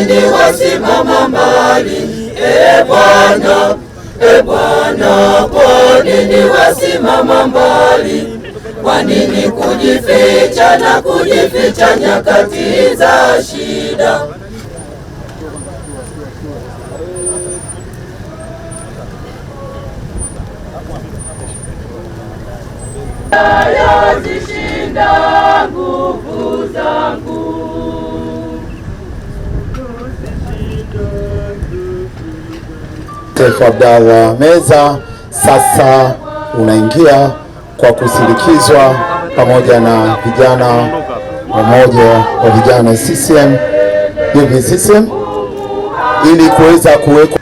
nini wasimama mbali? E Bwana, e Bwana, kwa nini wasimama mbali? Kwa nini kujificha na kujificha nyakati za shida? Yazishinda nguvu zangu. Taifa Abdalla Meza sasa unaingia kwa kusindikizwa pamoja na vijana mmoja wa vijana CCM UVCCM ili kuweza kuwekwa.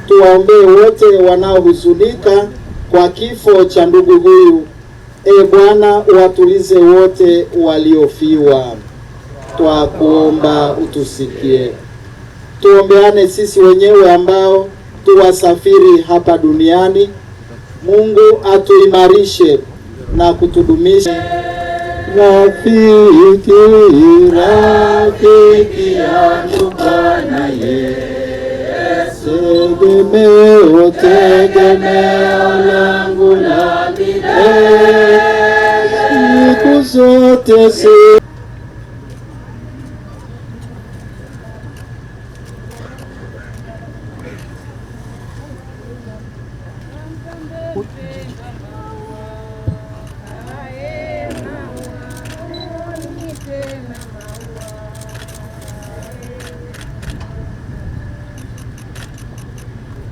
Tuwaombee wote wanaohuzunika kwa kifo cha ndugu huyu. E Bwana, watulize wote waliofiwa. Twakuomba utusikie. Tuombeane sisi wenyewe ambao tuwasafiri hapa duniani. Mungu atuimarishe na kutudumisha. Rafiki yangu Bwana Yesu, tegemeo langu la milele, siku zote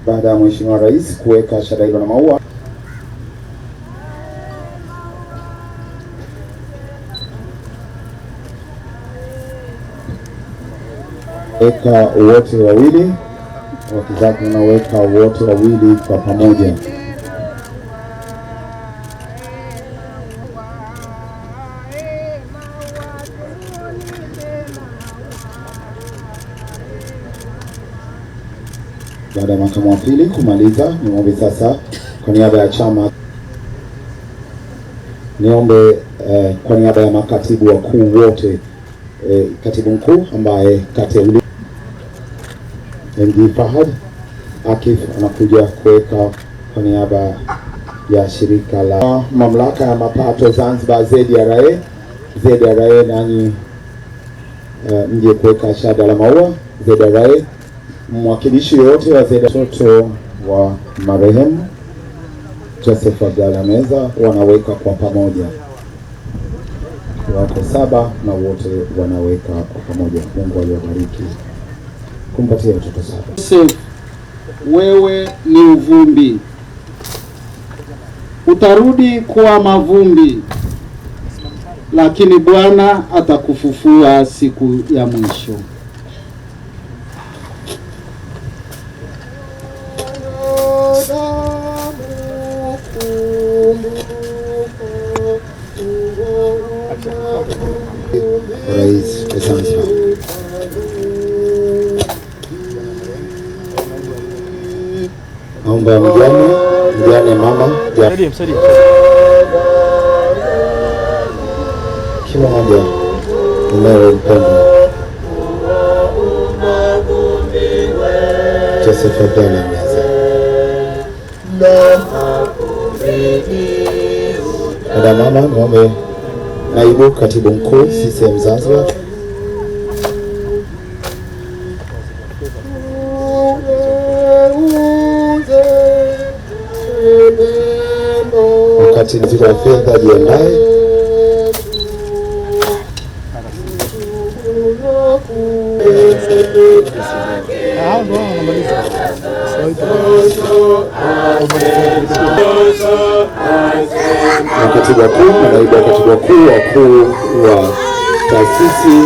Baada ya Mheshimiwa Rais kuweka shada hilo na maua, weka wote wawili, wakizaki unaweka wote wawili kwa pamoja. Baada ya makamu wa pili kumaliza, niombe sasa kwa niaba ya chama, kwa niaba ya makatibu wakuu wote, katibu mkuu ambaye kateuliwa MD Fahad Akif anakuja kuweka kwa niaba ya shirika la mamlaka ya mapato Zanzibar ZRA, nanyi mje kuweka shada la maua. ZRA, mwakilishi yote wa watoto wa marehemu Joseph Abdalla Meza wanaweka kwa pamoja, wako 7 na wote wanaweka kwa pamoja. Mungu aliwabariki kumpatia watoto 7. Joseph, wewe ni uvumbi, utarudi kuwa mavumbi, lakini Bwana atakufufua siku ya mwisho. Rais wa Zanzibar. Naomba mjane mama kila mmoja umewe mpendo Joseph Abdalla Meza. Dada mama, niombe naibu katibu mkuu CCM Zanzibar. Wakati wa fedha jiandae. Katibu wakuu na naibu katibu wakuu wa taasisi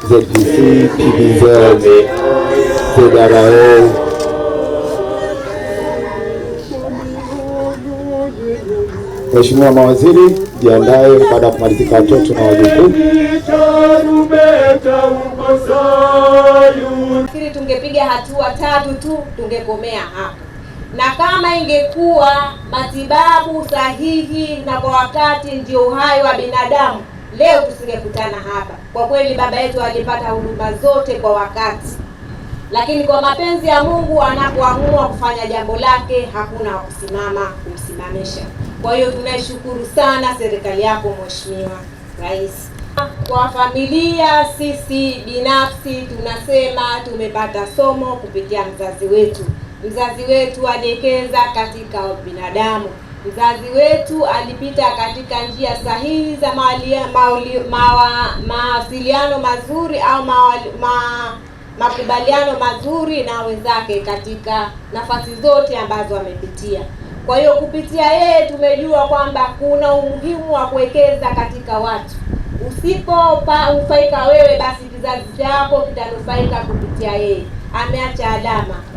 ZPC, PBZ, ZRA, Mheshimiwa mawaziri jiandae baada ya kumalizika watoto na wajukuu. Fikiri tungepiga hatua 3 tu tungekomea hapa, na kama ingekuwa matibabu sahihi na kwa wakati ndio uhai wa binadamu, leo tusingekutana hapa. Kwa kweli baba yetu alipata huduma zote kwa wakati, lakini kwa mapenzi ya Mungu anapoamua kufanya jambo lake hakuna wa kusimama kumsimamisha. Kwa hiyo tunaishukuru sana serikali yako Mheshimiwa Rais. Kwa familia, sisi binafsi tunasema tumepata somo kupitia mzazi wetu. Mzazi wetu aliekeza katika binadamu. Mzazi wetu alipita katika njia sahihi za mawasiliano mazuri au makubaliano mazuri na wenzake katika nafasi zote ambazo amepitia. Kwa hiyo kupitia yeye tumejua kwamba kuna umuhimu wa kuwekeza katika watu. Usiponufaika wewe, basi kizazi chako kitanufaika kupitia yeye. Ameacha alama.